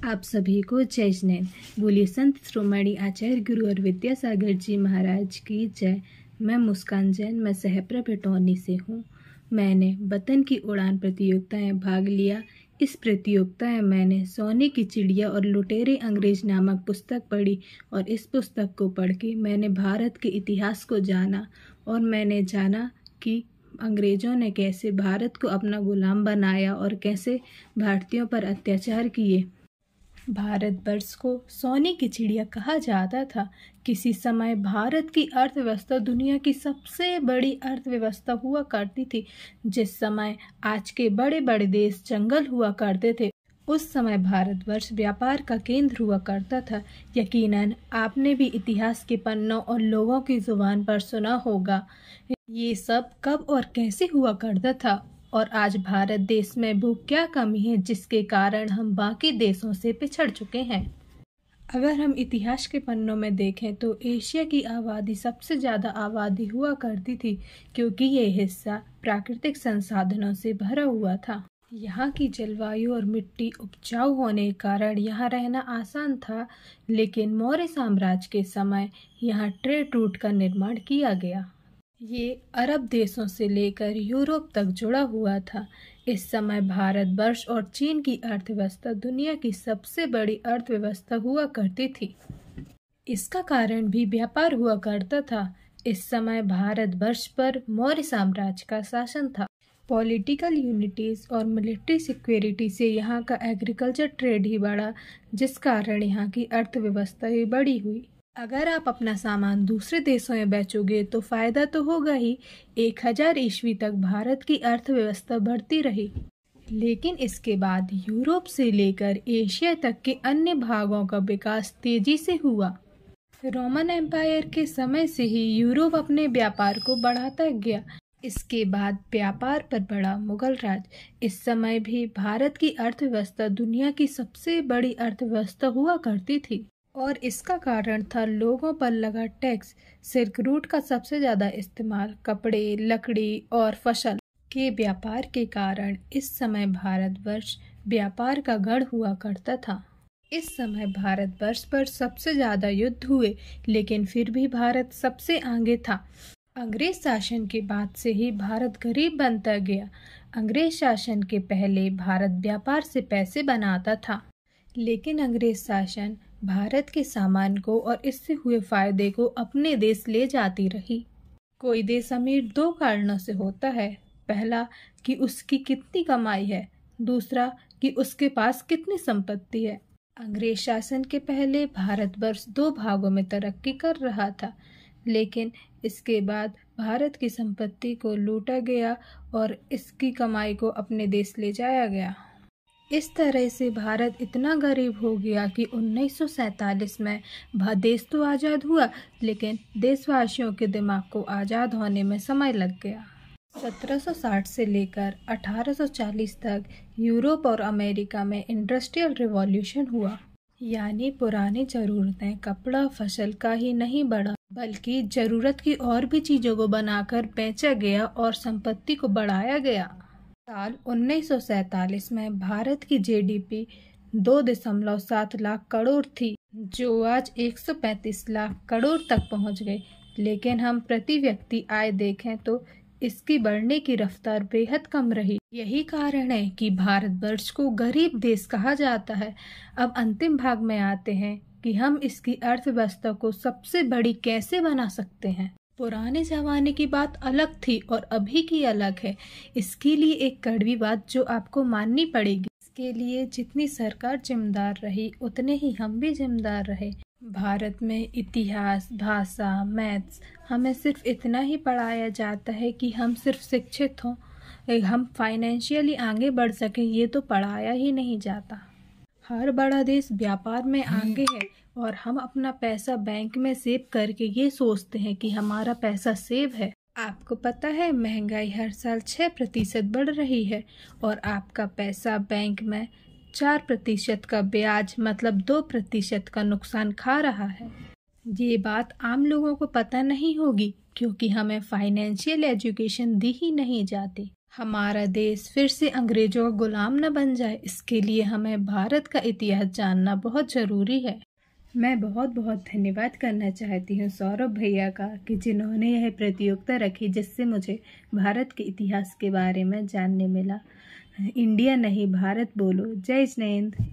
आप सभी को जय जैन। बोलिए संत शिरोमणि आचार्य गुरु और विद्यासागर जी महाराज की जय। मैं मुस्कान जैन, मैं सहप्रा भटौनी से हूँ। मैंने वतन की उड़ान प्रतियोगिताएं भाग लिया। इस प्रतियोगिता में मैंने सोने की चिड़िया और लुटेरे अंग्रेज नामक पुस्तक पढ़ी और इस पुस्तक को पढ़ के मैंने भारत के इतिहास को जाना और मैंने जाना कि अंग्रेज़ों ने कैसे भारत को अपना गुलाम बनाया और कैसे भारतीयों पर अत्याचार किए। भारतवर्ष को सोने की चिड़िया कहा जाता था। किसी समय भारत की अर्थव्यवस्था दुनिया की सबसे बड़ी अर्थव्यवस्था हुआ करती थी। जिस समय आज के बड़े बड़े देश जंगल हुआ करते थे, उस समय भारतवर्ष व्यापार का केंद्र हुआ करता था। यकीनन आपने भी इतिहास के पन्नों और लोगों की जुबान पर सुना होगा ये सब कब और कैसे हुआ करता था और आज भारत देश में वो क्या कमी है जिसके कारण हम बाकी देशों से पिछड़ चुके हैं। अगर हम इतिहास के पन्नों में देखें तो एशिया की आबादी सबसे ज़्यादा आबादी हुआ करती थी, क्योंकि ये हिस्सा प्राकृतिक संसाधनों से भरा हुआ था। यहाँ की जलवायु और मिट्टी उपजाऊ होने के कारण यहाँ रहना आसान था। लेकिन मौर्य साम्राज्य के समय यहाँ ट्रेड रूट का निर्माण किया गया। ये अरब देशों से लेकर यूरोप तक जुड़ा हुआ था। इस समय भारतवर्ष और चीन की अर्थव्यवस्था दुनिया की सबसे बड़ी अर्थव्यवस्था हुआ करती थी। इसका कारण भी व्यापार हुआ करता था। इस समय भारतवर्ष पर मौर्य साम्राज्य का शासन था। पॉलिटिकल यूनिटीज और मिलिट्री सिक्योरिटी से यहाँ का एग्रीकल्चर ट्रेड ही बढ़ा, जिस कारण यहाँ की अर्थव्यवस्था ही बड़ी हुई। अगर आप अपना सामान दूसरे देशों में बेचोगे तो फायदा तो होगा ही। 1000 ईस्वी तक भारत की अर्थव्यवस्था बढ़ती रही, लेकिन इसके बाद यूरोप से लेकर एशिया तक के अन्य भागों का विकास तेजी से हुआ। रोमन एम्पायर के समय से ही यूरोप अपने व्यापार को बढ़ाता गया। इसके बाद व्यापार पर बढ़ा मुगल राज। इस समय भी भारत की अर्थव्यवस्था दुनिया की सबसे बड़ी अर्थव्यवस्था हुआ करती थी और इसका कारण था लोगों पर लगा टैक्स, सिल्क रूट का सबसे ज़्यादा इस्तेमाल, कपड़े, लकड़ी और फसल के व्यापार के कारण इस समय भारतवर्ष व्यापार का गढ़ हुआ करता था। इस समय भारतवर्ष पर सबसे ज़्यादा युद्ध हुए, लेकिन फिर भी भारत सबसे आगे था। अंग्रेज शासन के बाद से ही भारत गरीब बनता गया। अंग्रेज शासन के पहले भारत व्यापार से पैसे बनाता था, लेकिन अंग्रेज शासन भारत के सामान को और इससे हुए फायदे को अपने देश ले जाती रही। कोई देश अमीर दो कारणों से होता है। पहला कि उसकी कितनी कमाई है, दूसरा कि उसके पास कितनी संपत्ति है। अंग्रेज शासन के पहले भारतवर्ष 2 भागों में तरक्की कर रहा था, लेकिन इसके बाद भारत की संपत्ति को लूटा गया और इसकी कमाई को अपने देश ले जाया गया। इस तरह से भारत इतना गरीब हो गया कि 1947 में देश तो आज़ाद हुआ, लेकिन देशवासियों के दिमाग को आज़ाद होने में समय लग गया। 1760 से लेकर 1840 तक यूरोप और अमेरिका में इंडस्ट्रियल रिवॉल्यूशन हुआ, यानी पुरानी ज़रूरतें कपड़ा फसल का ही नहीं बढ़ा, बल्कि ज़रूरत की और भी चीज़ों को बनाकर बेचा गया और संपत्ति को बढ़ाया गया। साल 1947 में भारत की जीडीपी 2.7 लाख करोड़ थी, जो आज 135 लाख करोड़ तक पहुंच गई। लेकिन हम प्रति व्यक्ति आय देखें तो इसकी बढ़ने की रफ्तार बेहद कम रही। यही कारण है कि भारतवर्ष को गरीब देश कहा जाता है। अब अंतिम भाग में आते हैं कि हम इसकी अर्थव्यवस्था को सबसे बड़ी कैसे बना सकते हैं। पुराने ज़माने की बात अलग थी और अभी की अलग है। इसके लिए एक कड़वी बात जो आपको माननी पड़ेगी। इसके लिए जितनी सरकार जिम्मेदार रही, उतने ही हम भी जिम्मेदार रहे। भारत में इतिहास, भाषा, मैथ्स हमें सिर्फ इतना ही पढ़ाया जाता है कि हम सिर्फ शिक्षित हों, हम फाइनेंशियली आगे बढ़ सकें, ये तो पढ़ाया ही नहीं जाता। हर बड़ा देश व्यापार में आगे है और हम अपना पैसा बैंक में सेव करके ये सोचते हैं कि हमारा पैसा सेव है। आपको पता है महंगाई हर साल 6% बढ़ रही है और आपका पैसा बैंक में 4% का ब्याज मतलब 2% का नुकसान खा रहा है। ये बात आम लोगों को पता नहीं होगी, क्योंकि हमें फाइनेंशियल एजुकेशन दी ही नहीं जाती। हमारा देश फिर से अंग्रेजों का गुलाम न बन जाए, इसके लिए हमें भारत का इतिहास जानना बहुत ज़रूरी है। मैं बहुत बहुत धन्यवाद करना चाहती हूँ सौरभ भैया का कि जिन्होंने यह प्रतियोगिता रखी, जिससे मुझे भारत के इतिहास के बारे में जानने मिला। इंडिया नहीं, भारत बोलो। जय हिंद।